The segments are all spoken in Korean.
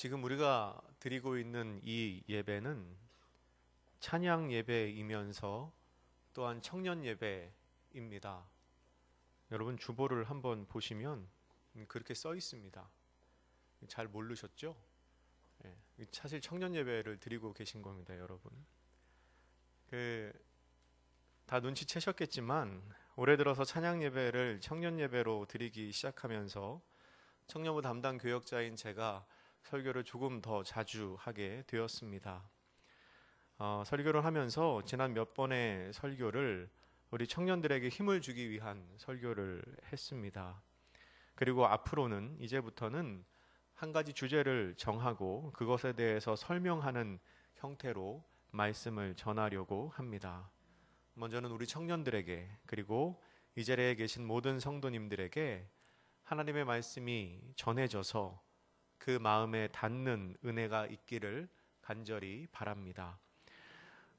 지금 우리가 드리고 있는 이 예배는 찬양 예배이면서 또한 청년 예배입니다. 여러분 주보를 한번 보시면 그렇게 써 있습니다. 잘 모르셨죠? 사실 청년 예배를 드리고 계신 겁니다, 여러분. 다 눈치채셨겠지만 올해 들어서 찬양 예배를 청년 예배로 드리기 시작하면서 청년부 담당 교역자인 제가 설교를 조금 더 자주 하게 되었습니다. 설교를 하면서 지난 몇 번의 설교를 우리 청년들에게 힘을 주기 위한 설교를 했습니다. 그리고 앞으로는 이제부터는 한 가지 주제를 정하고 그것에 대해서 설명하는 형태로 말씀을 전하려고 합니다. 먼저는 우리 청년들에게 그리고 이 자리에 계신 모든 성도님들에게 하나님의 말씀이 전해져서 그 마음에 닿는 은혜가 있기를 간절히 바랍니다.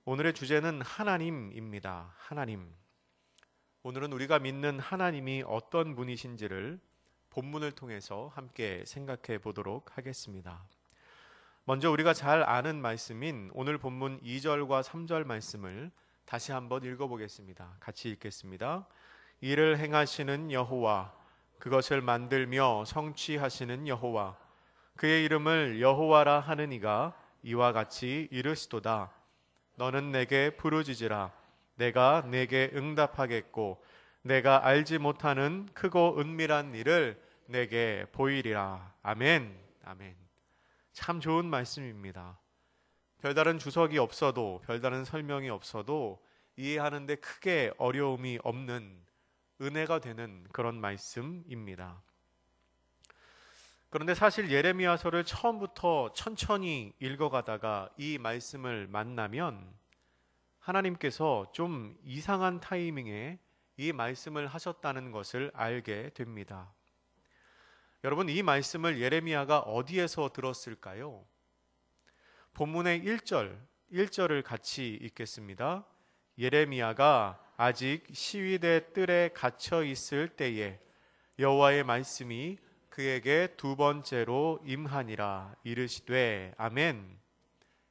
오늘의 주제는 하나님입니다. 하나님. 오늘은 우리가 믿는 하나님이 어떤 분이신지를 본문을 통해서 함께 생각해 보도록 하겠습니다. 먼저 우리가 잘 아는 말씀인 오늘 본문 2절과 3절 말씀을 다시 한번 읽어보겠습니다. 같이 읽겠습니다. 이를 행하시는 여호와, 그것을 만들며 성취하시는 여호와, 그의 이름을 여호와라 하는 이가 이와 같이 이르시도다. 너는 내게 부르짖으라. 내가 내게 응답하겠고 내가 알지 못하는 크고 은밀한 일을 내게 보이리라. 아멘. 아멘. 참 좋은 말씀입니다. 별다른 주석이 없어도 별다른 설명이 없어도 이해하는데 크게 어려움이 없는 은혜가 되는 그런 말씀입니다. 그런데 사실 예레미야서를 처음부터 천천히 읽어가다가 이 말씀을 만나면 하나님께서 좀 이상한 타이밍에 이 말씀을 하셨다는 것을 알게 됩니다. 여러분, 이 말씀을 예레미야가 어디에서 들었을까요? 본문의 1절을 같이 읽겠습니다. 예레미야가 아직 시위대 뜰에 갇혀 있을 때에 여호와의 말씀이 그에게 두 번째로 임하니라. 이르시되. 아멘.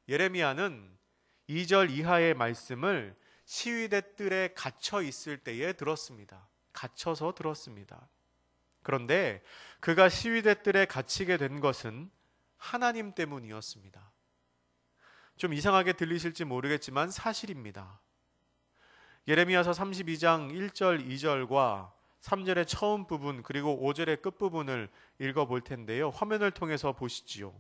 예레미야는 2절 이하의 말씀을 시위대 뜰에 갇혀 있을 때에 들었습니다. 갇혀서 들었습니다. 그런데 그가 시위대 뜰에 갇히게 된 것은 하나님 때문이었습니다. 좀 이상하게 들리실지 모르겠지만 사실입니다. 예레미야서 32장 1절 2절과 3절의 처음 부분 그리고 5절의 끝부분을 읽어볼 텐데요. 화면을 통해서 보시지요.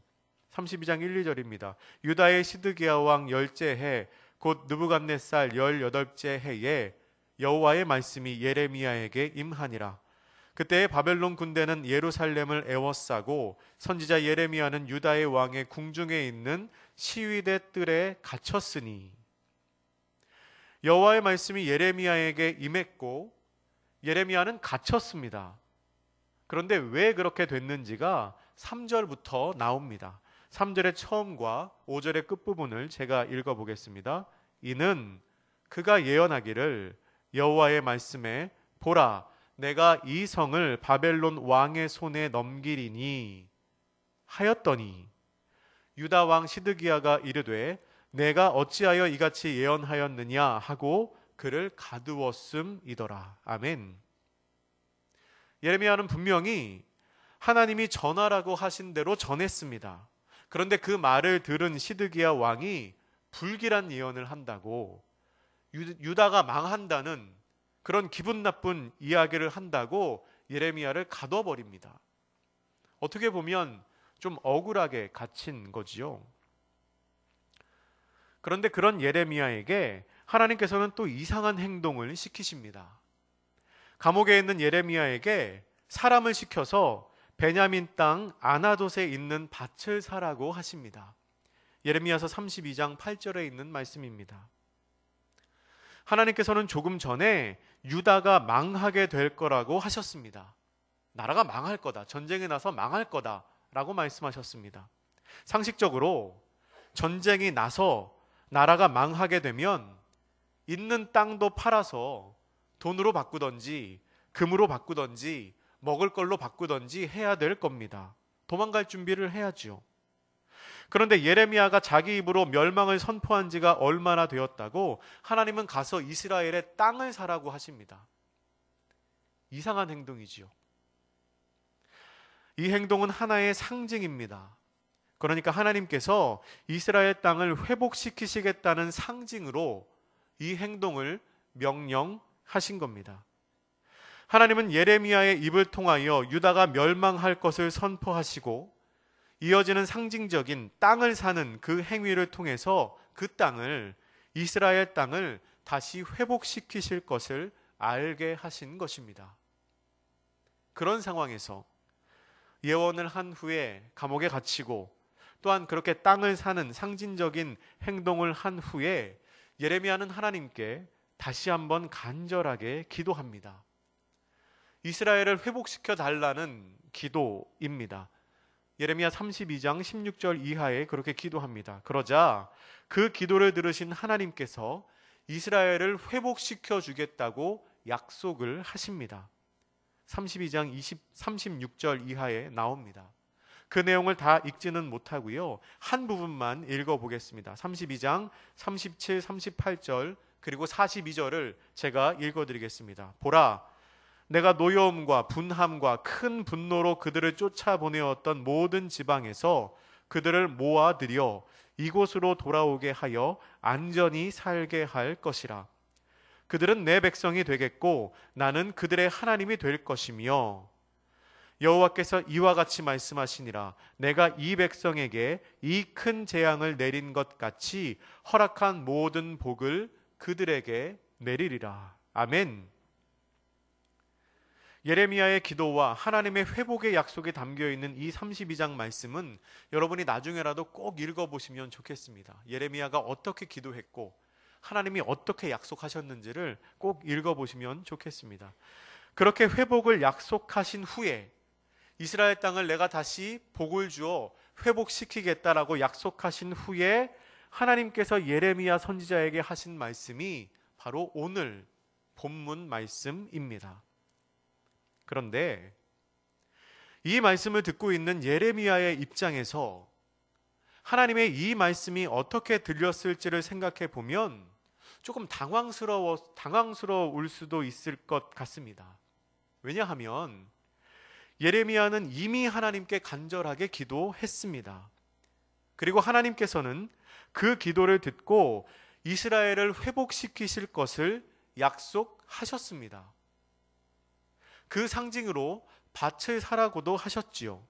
32장 1, 2절입니다. 유다의 시드기야 왕 10째 해 곧 느부갓네살 18째 해에 여호와의 말씀이 예레미야에게 임하니라. 그때 바벨론 군대는 예루살렘을 에워싸고 선지자 예레미야는 유다의 왕의 궁중에 있는 시위대 뜰에 갇혔으니. 여호와의 말씀이 예레미야에게 임했고 예레미야는 갇혔습니다. 그런데 왜 그렇게 됐는지가 3절부터 나옵니다. 3절의 처음과 5절의 끝부분을 제가 읽어보겠습니다. 이는 그가 예언하기를 여호와의 말씀에 보라, 내가 이 성을 바벨론 왕의 손에 넘기리니 하였더니 유다 왕 시드기야가 이르되 내가 어찌하여 이같이 예언하였느냐 하고 그를 가두었음이더라. 아멘. 예레미야는 분명히 하나님이 전하라고 하신 대로 전했습니다. 그런데 그 말을 들은 시드기야 왕이 불길한 예언을 한다고, 유다가 망한다는 그런 기분 나쁜 이야기를 한다고 예레미야를 가둬버립니다. 어떻게 보면 좀 억울하게 갇힌 거지요. 그런데 그런 예레미야에게 하나님께서는 또 이상한 행동을 시키십니다. 감옥에 있는 예레미야에게 사람을 시켜서 베냐민 땅 아나돗에 있는 밭을 사라고 하십니다. 예레미야서 32장 8절에 있는 말씀입니다. 하나님께서는 조금 전에 유다가 망하게 될 거라고 하셨습니다. 나라가 망할 거다, 전쟁에 나서 망할 거다 라고 말씀하셨습니다. 상식적으로 전쟁이 나서 나라가 망하게 되면 있는 땅도 팔아서 돈으로 바꾸던지 금으로 바꾸던지 먹을 걸로 바꾸던지 해야 될 겁니다. 도망갈 준비를 해야지요. 그런데 예레미야가 자기 입으로 멸망을 선포한 지가 얼마나 되었다고 하나님은 가서 이스라엘의 땅을 사라고 하십니다. 이상한 행동이지요. 이 행동은 하나의 상징입니다. 그러니까 하나님께서 이스라엘 땅을 회복시키시겠다는 상징으로 이 행동을 명령하신 겁니다. 하나님은 예레미야의 입을 통하여 유다가 멸망할 것을 선포하시고 이어지는 상징적인 땅을 사는 그 행위를 통해서 그 땅을, 이스라엘 땅을 다시 회복시키실 것을 알게 하신 것입니다. 그런 상황에서 예언을 한 후에 감옥에 갇히고 또한 그렇게 땅을 사는 상징적인 행동을 한 후에 예레미야는 하나님께 다시 한번 간절하게 기도합니다. 이스라엘을 회복시켜 달라는 기도입니다. 예레미야 32장 16절 이하에 그렇게 기도합니다. 그러자 그 기도를 들으신 하나님께서 이스라엘을 회복시켜 주겠다고 약속을 하십니다. 32장 36절 이하에 나옵니다. 그 내용을 다 읽지는 못하고요. 한 부분만 읽어보겠습니다. 32장 37, 38절 그리고 42절을 제가 읽어드리겠습니다. 보라, 내가 노여움과 분함과 큰 분노로 그들을 쫓아보내었던 모든 지방에서 그들을 모아들여 이곳으로 돌아오게 하여 안전히 살게 할 것이라. 그들은 내 백성이 되겠고 나는 그들의 하나님이 될 것이며 여호와께서 이와 같이 말씀하시니라. 내가 이 백성에게 이 큰 재앙을 내린 것 같이 허락한 모든 복을 그들에게 내리리라. 아멘. 예레미야의 기도와 하나님의 회복의 약속이 담겨있는 이 32장 말씀은 여러분이 나중에라도 꼭 읽어보시면 좋겠습니다. 예레미야가 어떻게 기도했고 하나님이 어떻게 약속하셨는지를 꼭 읽어보시면 좋겠습니다. 그렇게 회복을 약속하신 후에 이스라엘 땅을 내가 다시 복을 주어 회복시키겠다라고 약속하신 후에 하나님께서 예레미야 선지자에게 하신 말씀이 바로 오늘 본문 말씀입니다. 그런데 이 말씀을 듣고 있는 예레미야의 입장에서 하나님의 이 말씀이 어떻게 들렸을지를 생각해 보면 조금 당황스러울 수도 있을 것 같습니다. 왜냐하면 예레미야는 이미 하나님께 간절하게 기도했습니다. 그리고 하나님께서는 그 기도를 듣고 이스라엘을 회복시키실 것을 약속하셨습니다. 그 상징으로 밭을 사라고도 하셨지요.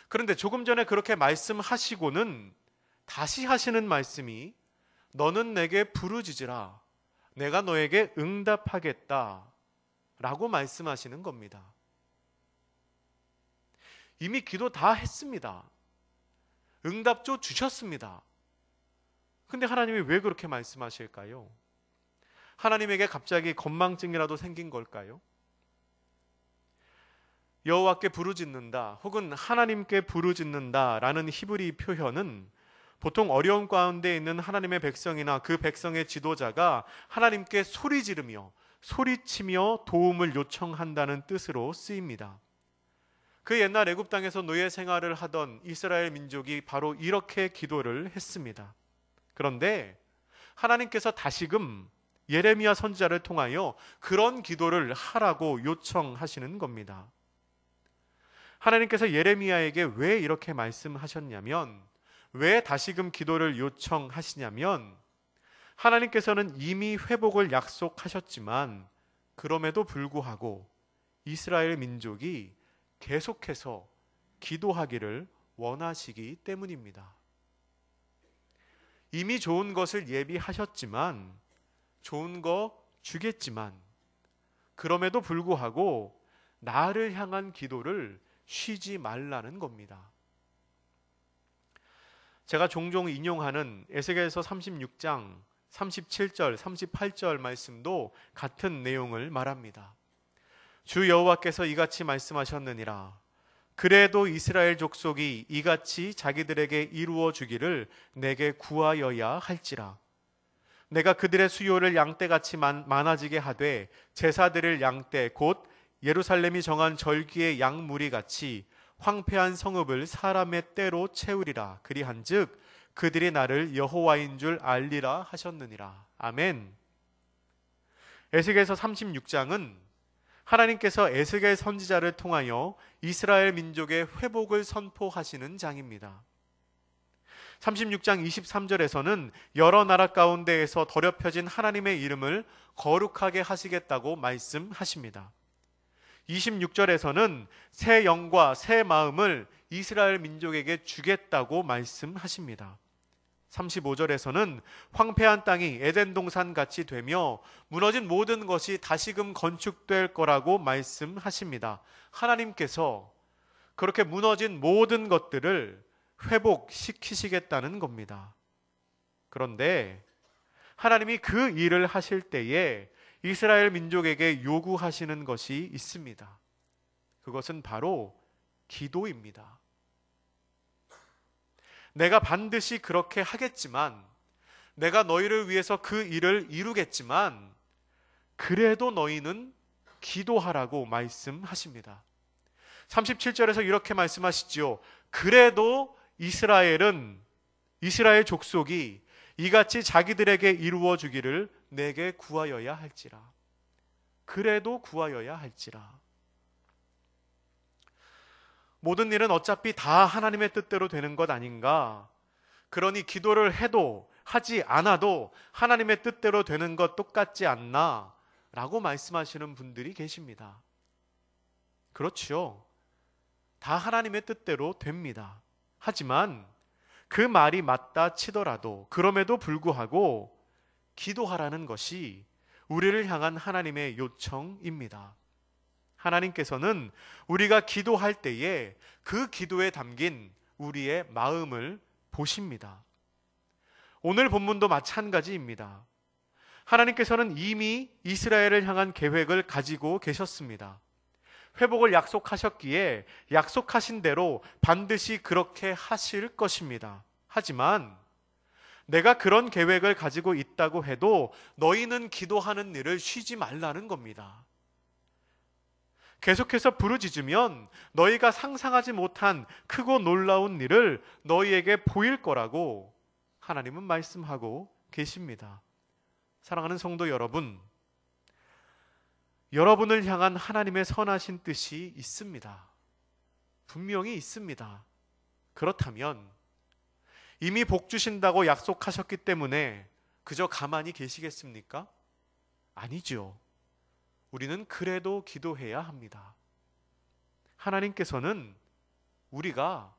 그런데 조금 전에 그렇게 말씀하시고는 다시 하시는 말씀이 너는 내게 부르짖으라 내가 너에게 응답하겠다 라고 말씀하시는 겁니다. 이미 기도 다 했습니다. 응답조 주셨습니다. 근데 하나님이 왜 그렇게 말씀하실까요? 하나님에게 갑자기 건망증이라도 생긴 걸까요? 여호와께 부르짖는다 혹은 하나님께 부르짖는다 라는 히브리 표현은 보통 어려움 가운데 있는 하나님의 백성이나 그 백성의 지도자가 하나님께 소리 지르며 소리치며 도움을 요청한다는 뜻으로 쓰입니다. 그 옛날 애굽 땅에서 노예 생활을 하던 이스라엘 민족이 바로 이렇게 기도를 했습니다. 그런데 하나님께서 다시금 예레미야 선지자를 통하여 그런 기도를 하라고 요청하시는 겁니다. 하나님께서 예레미야에게 왜 이렇게 말씀하셨냐면, 왜 다시금 기도를 요청하시냐면, 하나님께서는 이미 회복을 약속하셨지만 그럼에도 불구하고 이스라엘 민족이 계속해서 기도하기를 원하시기 때문입니다. 이미 좋은 것을 예비하셨지만, 좋은 거 주겠지만, 그럼에도 불구하고 나를 향한 기도를 쉬지 말라는 겁니다. 제가 종종 인용하는 에스겔서 36장 37절, 38절 말씀도 같은 내용을 말합니다. 주 여호와께서 이같이 말씀하셨느니라. 그래도 이스라엘 족속이 이같이 자기들에게 이루어 주기를 내게 구하여야 할지라. 내가 그들의 수요를 양떼같이 많아지게 하되 제사 드릴 양떼 곧 예루살렘이 정한 절기의 양무리 같이 황폐한 성읍을 사람의 때로 채우리라. 그리한즉 그들이 나를 여호와인 줄 알리라 하셨느니라. 아멘. 에스겔서 36장은 하나님께서 에스겔 선지자를 통하여 이스라엘 민족의 회복을 선포하시는 장입니다. 36장 23절에서는 여러 나라 가운데에서 더럽혀진 하나님의 이름을 거룩하게 하시겠다고 말씀하십니다. 26절에서는 새 영과 새 마음을 이스라엘 민족에게 주겠다고 말씀하십니다. 35절에서는 황폐한 땅이 에덴 동산 같이 되며 무너진 모든 것이 다시금 건축될 거라고 말씀하십니다. 하나님께서 그렇게 무너진 모든 것들을 회복시키시겠다는 겁니다. 그런데 하나님이 그 일을 하실 때에 이스라엘 민족에게 요구하시는 것이 있습니다. 그것은 바로 기도입니다. 내가 반드시 그렇게 하겠지만, 내가 너희를 위해서 그 일을 이루겠지만, 그래도 너희는 기도하라고 말씀하십니다. 37절에서 이렇게 말씀하시죠. 그래도 이스라엘 족속이 이같이 자기들에게 이루어 주기를 내게 구하여야 할지라. 그래도 구하여야 할지라. 모든 일은 어차피 다 하나님의 뜻대로 되는 것 아닌가? 그러니 기도를 해도 하지 않아도 하나님의 뜻대로 되는 것 똑같지 않나? 라고 말씀하시는 분들이 계십니다. 그렇죠. 다 하나님의 뜻대로 됩니다. 하지만 그 말이 맞다 치더라도 그럼에도 불구하고 기도하라는 것이 우리를 향한 하나님의 요청입니다. 하나님께서는 우리가 기도할 때에 그 기도에 담긴 우리의 마음을 보십니다. 오늘 본문도 마찬가지입니다. 하나님께서는 이미 이스라엘을 향한 계획을 가지고 계셨습니다. 회복을 약속하셨기에 약속하신 대로 반드시 그렇게 하실 것입니다. 하지만 내가 그런 계획을 가지고 있다고 해도 너희는 기도하는 일을 쉬지 말라는 겁니다. 계속해서 부르짖으면 너희가 상상하지 못한 크고 놀라운 일을 너희에게 보일 거라고 하나님은 말씀하고 계십니다. 사랑하는 성도 여러분, 여러분을 향한 하나님의 선하신 뜻이 있습니다. 분명히 있습니다. 그렇다면 이미 복 주신다고 약속하셨기 때문에 그저 가만히 계시겠습니까? 아니죠. 우리는 그래도 기도해야 합니다. 하나님께서는 우리가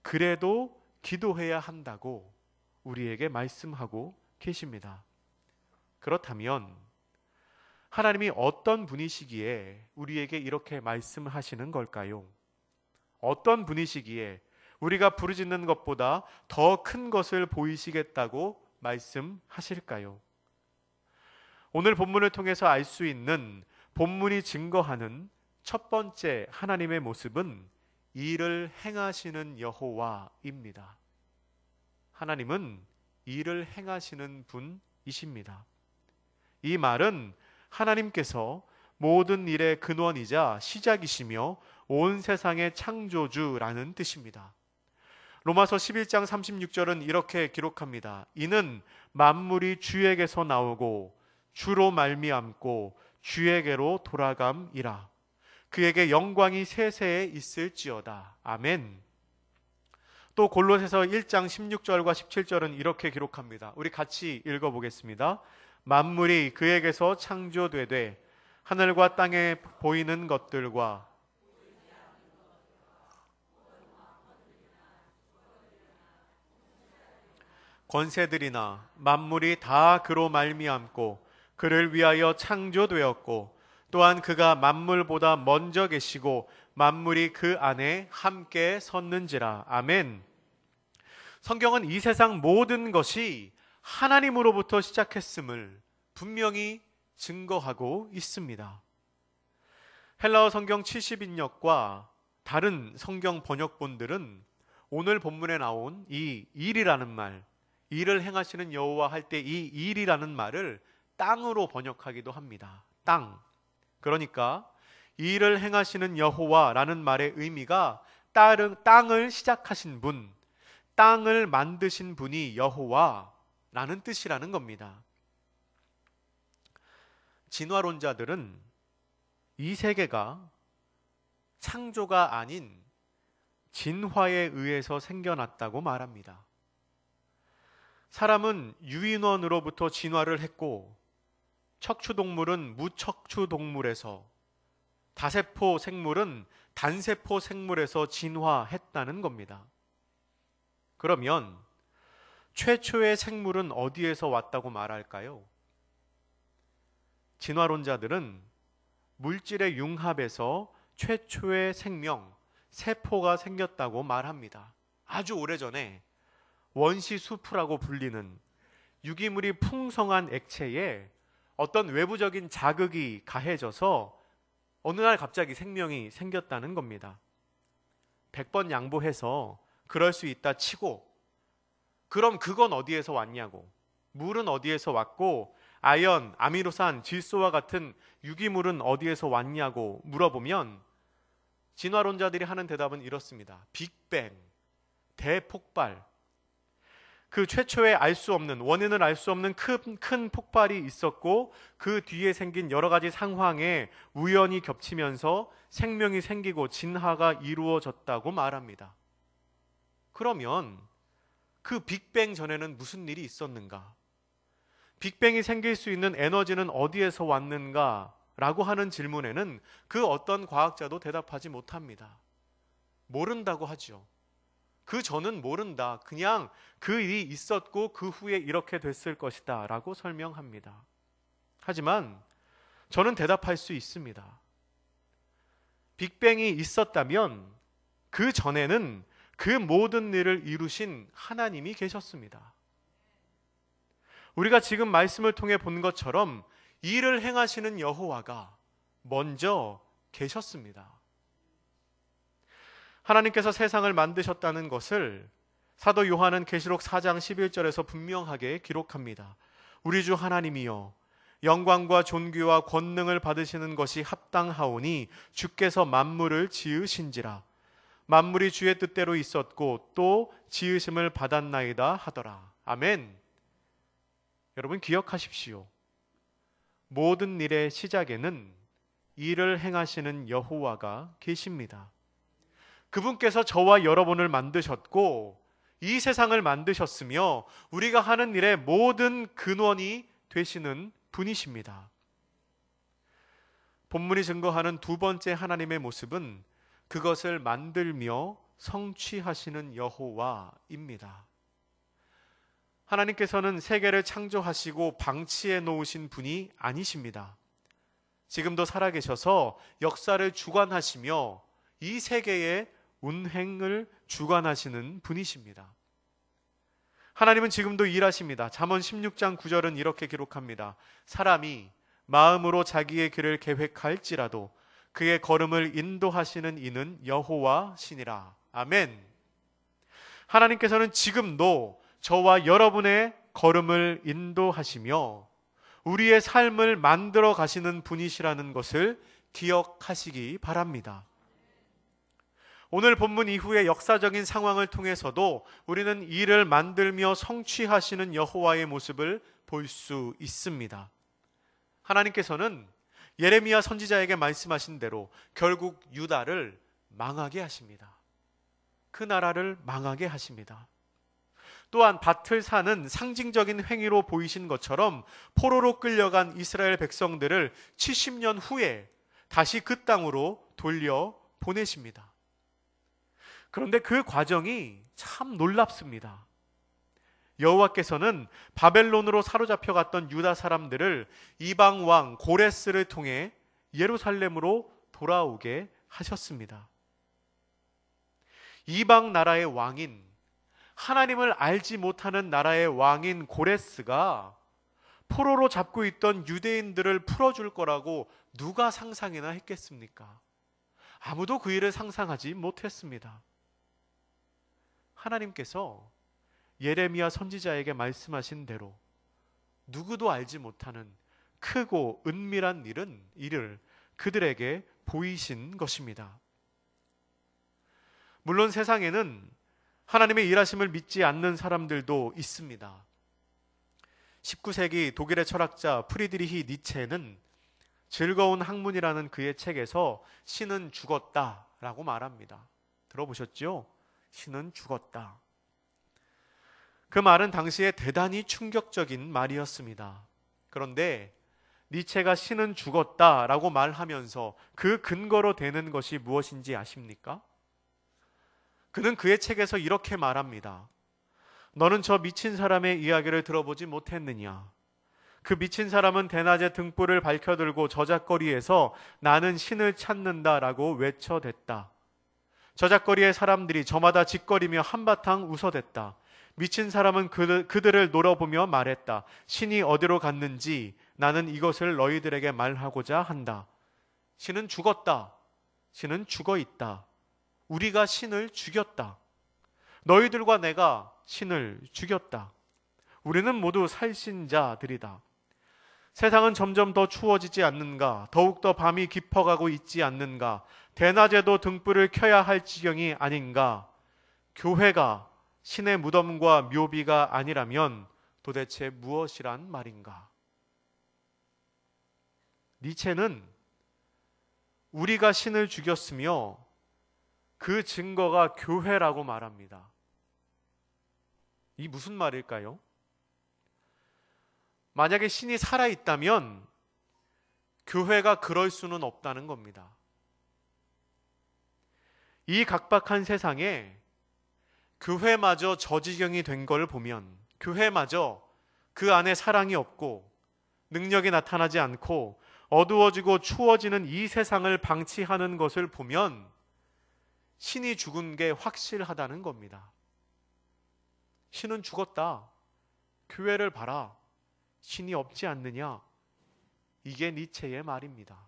그래도 기도해야 한다고 우리에게 말씀하고 계십니다. 그렇다면 하나님이 어떤 분이시기에 우리에게 이렇게 말씀하시는 걸까요? 어떤 분이시기에 우리가 부르짖는 것보다 더 큰 것을 보이시겠다고 말씀하실까요? 오늘 본문을 통해서 알 수 있는 본문이 증거하는 첫 번째 하나님의 모습은 일을 행하시는 여호와입니다. 하나님은 일을 행하시는 분이십니다. 이 말은 하나님께서 모든 일의 근원이자 시작이시며 온 세상의 창조주라는 뜻입니다. 로마서 11장 36절은 이렇게 기록합니다. 이는 만물이 주에게서 나오고 주로 말미암고 주에게로 돌아감이라. 그에게 영광이 세세에 있을지어다. 아멘. 또 골로새서 1장 16절과 17절은 이렇게 기록합니다. 우리 같이 읽어보겠습니다. 만물이 그에게서 창조되되 하늘과 땅에 보이는 것들과 권세들이나 만물이 다 그로 말미암고 그를 위하여 창조되었고 또한 그가 만물보다 먼저 계시고 만물이 그 안에 함께 섰는지라. 아멘. 성경은 이 세상 모든 것이 하나님으로부터 시작했음을 분명히 증거하고 있습니다. 헬라어 성경 70인역과 다른 성경 번역본들은 오늘 본문에 나온 이 일이라는 말, 일을 행하시는 여호와 할 때 이 일이라는 말을 땅으로 번역하기도 합니다. 땅. 그러니까 일을 행하시는 여호와라는 말의 의미가 땅을 시작하신 분, 땅을 만드신 분이 여호와라는 뜻이라는 겁니다. 진화론자들은 이 세계가 창조가 아닌 진화에 의해서 생겨났다고 말합니다. 사람은 유인원으로부터 진화를 했고, 척추동물은 무척추동물에서, 다세포 생물은 단세포 생물에서 진화했다는 겁니다. 그러면 최초의 생물은 어디에서 왔다고 말할까요? 진화론자들은 물질의 융합에서 최초의 생명, 세포가 생겼다고 말합니다. 아주 오래전에 원시수프라고 불리는 유기물이 풍성한 액체에 어떤 외부적인 자극이 가해져서 어느 날 갑자기 생명이 생겼다는 겁니다. 100번 양보해서 그럴 수 있다 치고, 그럼 그건 어디에서 왔냐고, 물은 어디에서 왔고 아연, 아미노산, 질소와 같은 유기물은 어디에서 왔냐고 물어보면 진화론자들이 하는 대답은 이렇습니다. 빅뱅, 대폭발. 그 최초에 알 수 없는, 원인을 알 수 없는 큰 폭발이 있었고, 그 뒤에 생긴 여러 가지 상황에 우연히 겹치면서 생명이 생기고 진화가 이루어졌다고 말합니다. 그러면 그 빅뱅 전에는 무슨 일이 있었는가? 빅뱅이 생길 수 있는 에너지는 어디에서 왔는가? 라고 하는 질문에는 그 어떤 과학자도 대답하지 못합니다. 모른다고 하죠. 그 전은 모른다. 그냥 그 일이 있었고 그 후에 이렇게 됐을 것이다 라고 설명합니다. 하지만 저는 대답할 수 있습니다. 빅뱅이 있었다면 그 전에는 그 모든 일을 이루신 하나님이 계셨습니다. 우리가 지금 말씀을 통해 본 것처럼 일을 행하시는 여호와가 먼저 계셨습니다. 하나님께서 세상을 만드셨다는 것을 사도 요한은 계시록 4장 11절에서 분명하게 기록합니다. 우리 주 하나님이여, 영광과 존귀와 권능을 받으시는 것이 합당하오니 주께서 만물을 지으신지라. 만물이 주의 뜻대로 있었고 또 지으심을 받았나이다 하더라. 아멘. 여러분 기억하십시오. 모든 일의 시작에는 일을 행하시는 여호와가 계십니다. 그분께서 저와 여러분을 만드셨고 이 세상을 만드셨으며 우리가 하는 일의 모든 근원이 되시는 분이십니다. 본문이 증거하는 두 번째 하나님의 모습은 그것을 만들며 성취하시는 여호와입니다. 하나님께서는 세계를 창조하시고 방치해 놓으신 분이 아니십니다. 지금도 살아계셔서 역사를 주관하시며 이 세계의 운행을 주관하시는 분이십니다. 하나님은 지금도 일하십니다. 잠언 16장 9절은 이렇게 기록합니다. 사람이 마음으로 자기의 길을 계획할지라도 그의 걸음을 인도하시는 이는 여호와시니라. 아멘. 하나님께서는 지금도 저와 여러분의 걸음을 인도하시며 우리의 삶을 만들어 가시는 분이시라는 것을 기억하시기 바랍니다. 오늘 본문 이후의 역사적인 상황을 통해서도 우리는 일을 만들며 성취하시는 여호와의 모습을 볼 수 있습니다. 하나님께서는 예레미야 선지자에게 말씀하신 대로 결국 유다를 망하게 하십니다. 그 나라를 망하게 하십니다. 또한 밭을 사는 상징적인 행위로 보이신 것처럼 포로로 끌려간 이스라엘 백성들을 70년 후에 다시 그 땅으로 돌려 보내십니다. 그런데 그 과정이 참 놀랍습니다. 여호와께서는 바벨론으로 사로잡혀 갔던 유다 사람들을 이방 왕 고레스를 통해 예루살렘으로 돌아오게 하셨습니다. 이방 나라의 왕인, 하나님을 알지 못하는 나라의 왕인 고레스가 포로로 잡고 있던 유대인들을 풀어줄 거라고 누가 상상이나 했겠습니까? 아무도 그 일을 상상하지 못했습니다. 하나님께서 예레미야 선지자에게 말씀하신 대로 누구도 알지 못하는 크고 은밀한 일을 그들에게 보이신 것입니다. 물론 세상에는 하나님의 일하심을 믿지 않는 사람들도 있습니다. 19세기 독일의 철학자 프리드리히 니체는 즐거운 학문이라는 그의 책에서 신은 죽었다라고 말합니다. 들어보셨죠? 신은 죽었다. 그 말은 당시에 대단히 충격적인 말이었습니다. 그런데 니체가 신은 죽었다라고 말하면서 그 근거로 되는 것이 무엇인지 아십니까? 그는 그의 책에서 이렇게 말합니다. 너는 저 미친 사람의 이야기를 들어보지 못했느냐? 그 미친 사람은 대낮에 등불을 밝혀들고 저잣거리에서 나는 신을 찾는다라고 외쳐댔다. 저잣거리의 사람들이 저마다 짓거리며 한바탕 웃어댔다. 미친 사람은 그들을 놀아보며 말했다. 신이 어디로 갔는지 나는 이것을 너희들에게 말하고자 한다. 신은 죽었다. 신은 죽어 있다. 우리가 신을 죽였다. 너희들과 내가 신을 죽였다. 우리는 모두 살신자들이다. 세상은 점점 더 추워지지 않는가? 더욱더 밤이 깊어가고 있지 않는가? 대낮에도 등불을 켜야 할 지경이 아닌가? 교회가 신의 무덤과 묘비가 아니라면 도대체 무엇이란 말인가? 니체는 우리가 신을 죽였으며 그 증거가 교회라고 말합니다. 이 무슨 말일까요? 만약에 신이 살아있다면 교회가 그럴 수는 없다는 겁니다. 이 각박한 세상에 교회마저 저지경이 된 걸 보면, 교회마저 그 안에 사랑이 없고 능력이 나타나지 않고 어두워지고 추워지는 이 세상을 방치하는 것을 보면 신이 죽은 게 확실하다는 겁니다. 신은 죽었다. 교회를 봐라. 신이 없지 않느냐? 이게 니체의 말입니다.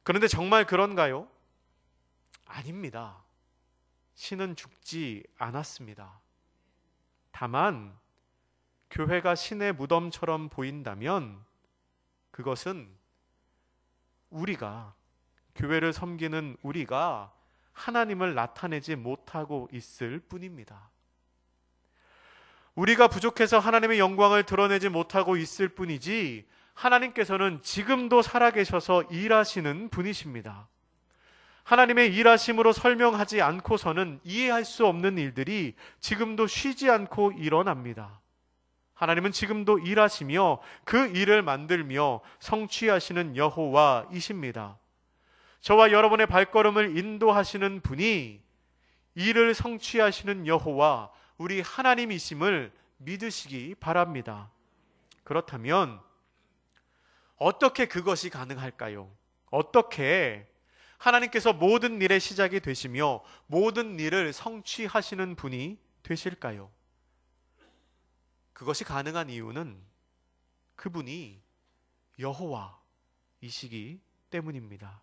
그런데 정말 그런가요? 아닙니다. 신은 죽지 않았습니다. 다만 교회가 신의 무덤처럼 보인다면 그것은 우리가, 교회를 섬기는 우리가 하나님을 나타내지 못하고 있을 뿐입니다. 우리가 부족해서 하나님의 영광을 드러내지 못하고 있을 뿐이지 하나님께서는 지금도 살아계셔서 일하시는 분이십니다. 하나님의 일하심으로 설명하지 않고서는 이해할 수 없는 일들이 지금도 쉬지 않고 일어납니다. 하나님은 지금도 일하시며 그 일을 만들며 성취하시는 여호와이십니다. 저와 여러분의 발걸음을 인도하시는 분이 일을 성취하시는 여호와, 우리 하나님이심을 믿으시기 바랍니다. 그렇다면 어떻게 그것이 가능할까요? 어떻게 하나님께서 모든 일의 시작이 되시며 모든 일을 성취하시는 분이 되실까요? 그것이 가능한 이유는 그분이 여호와이시기 때문입니다.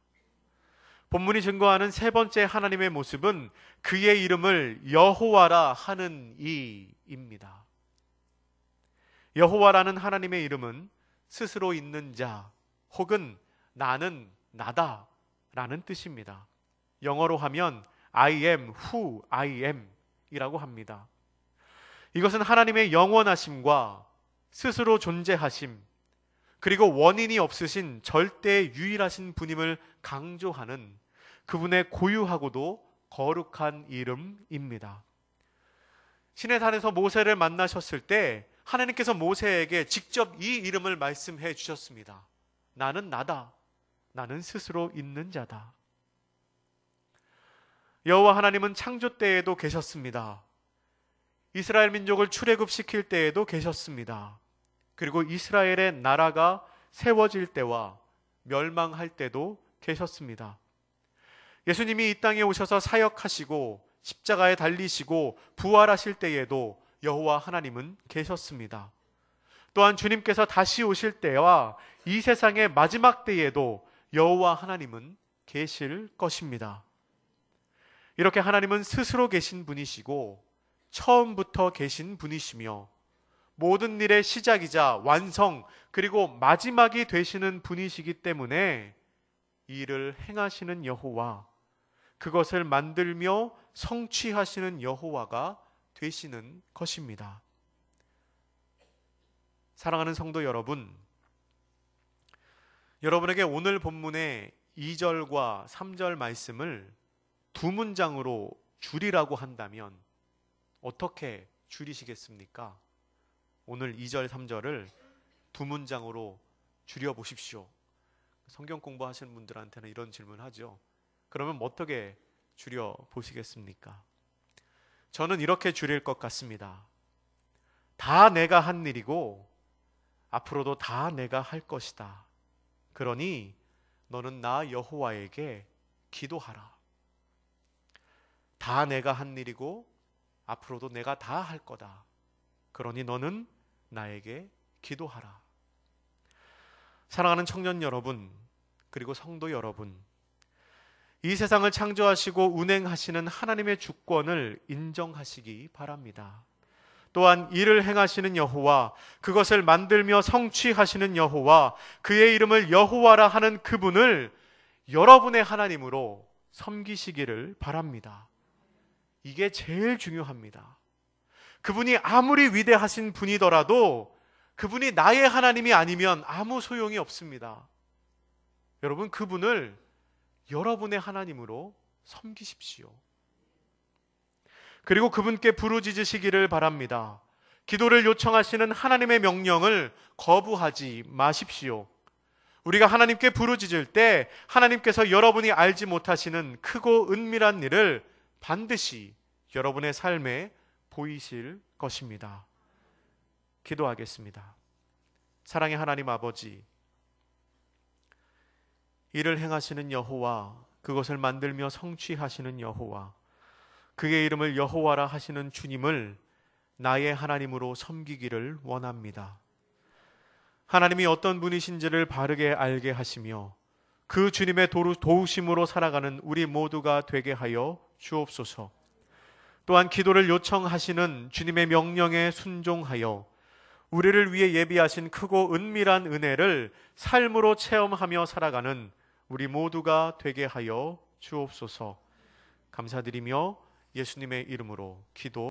본문이 증거하는 세 번째 하나님의 모습은 그의 이름을 여호와라 하는 이입니다. 여호와라는 하나님의 이름은 스스로 있는 자 혹은 나는 나다 라는 뜻입니다. 영어로 하면 I am who I am 이라고 합니다. 이것은 하나님의 영원하심과 스스로 존재하심, 그리고 원인이 없으신 절대 유일하신 분임을 강조하는 그분의 고유하고도 거룩한 이름입니다. 시내산에서 모세를 만나셨을 때 하나님께서 모세에게 직접 이 이름을 말씀해 주셨습니다. 나는 나다. 나는 스스로 있는 자다. 여호와 하나님은 창조 때에도 계셨습니다. 이스라엘 민족을 출애굽시킬 때에도 계셨습니다. 그리고 이스라엘의 나라가 세워질 때와 멸망할 때도 계셨습니다. 예수님이 이 땅에 오셔서 사역하시고 십자가에 달리시고 부활하실 때에도 여호와 하나님은 계셨습니다. 또한 주님께서 다시 오실 때와 이 세상의 마지막 때에도 여호와 하나님은 계실 것입니다. 이렇게 하나님은 스스로 계신 분이시고 처음부터 계신 분이시며 모든 일의 시작이자 완성 그리고 마지막이 되시는 분이시기 때문에 이 일을 행하시는 여호와, 그것을 만들며 성취하시는 여호와가 되시는 것입니다. 사랑하는 성도 여러분, 여러분에게 오늘 본문의 2절과 3절 말씀을 두 문장으로 줄이라고 한다면 어떻게 줄이시겠습니까? 오늘 2절, 3절을 두 문장으로 줄여보십시오. 성경 공부하시는 분들한테는 이런 질문하죠. 그러면 어떻게 줄여보시겠습니까? 저는 이렇게 줄일 것 같습니다. 다 내가 한 일이고 앞으로도 다 내가 할 것이다. 그러니 너는 나 여호와에게 기도하라. 다 내가 한 일이고 앞으로도 내가 다 할 거다. 그러니 너는 나에게 기도하라. 사랑하는 청년 여러분, 그리고 성도 여러분, 이 세상을 창조하시고 운행하시는 하나님의 주권을 인정하시기 바랍니다. 또한 이를 행하시는 여호와, 그것을 만들며 성취하시는 여호와, 그의 이름을 여호와라 하는 그분을 여러분의 하나님으로 섬기시기를 바랍니다. 이게 제일 중요합니다. 그분이 아무리 위대하신 분이더라도 그분이 나의 하나님이 아니면 아무 소용이 없습니다. 여러분, 그분을 여러분의 하나님으로 섬기십시오. 그리고 그분께 부르짖으시기를 바랍니다. 기도를 요청하시는 하나님의 명령을 거부하지 마십시오. 우리가 하나님께 부르짖을 때 하나님께서 여러분이 알지 못하시는 크고 은밀한 일을 반드시 여러분의 삶에 보이실 것입니다. 기도하겠습니다. 사랑의 하나님 아버지, 이를 행하시는 여호와, 그것을 만들며 성취하시는 여호와, 그의 이름을 여호와라 하시는 주님을 나의 하나님으로 섬기기를 원합니다. 하나님이 어떤 분이신지를 바르게 알게 하시며 그 주님의 도우심으로 살아가는 우리 모두가 되게 하여 주옵소서. 또한 기도를 요청하시는 주님의 명령에 순종하여 우리를 위해 예비하신 크고 은밀한 은혜를 삶으로 체험하며 살아가는 우리 모두가 되게 하여 주옵소서. 감사드리며 예수님의 이름으로 기도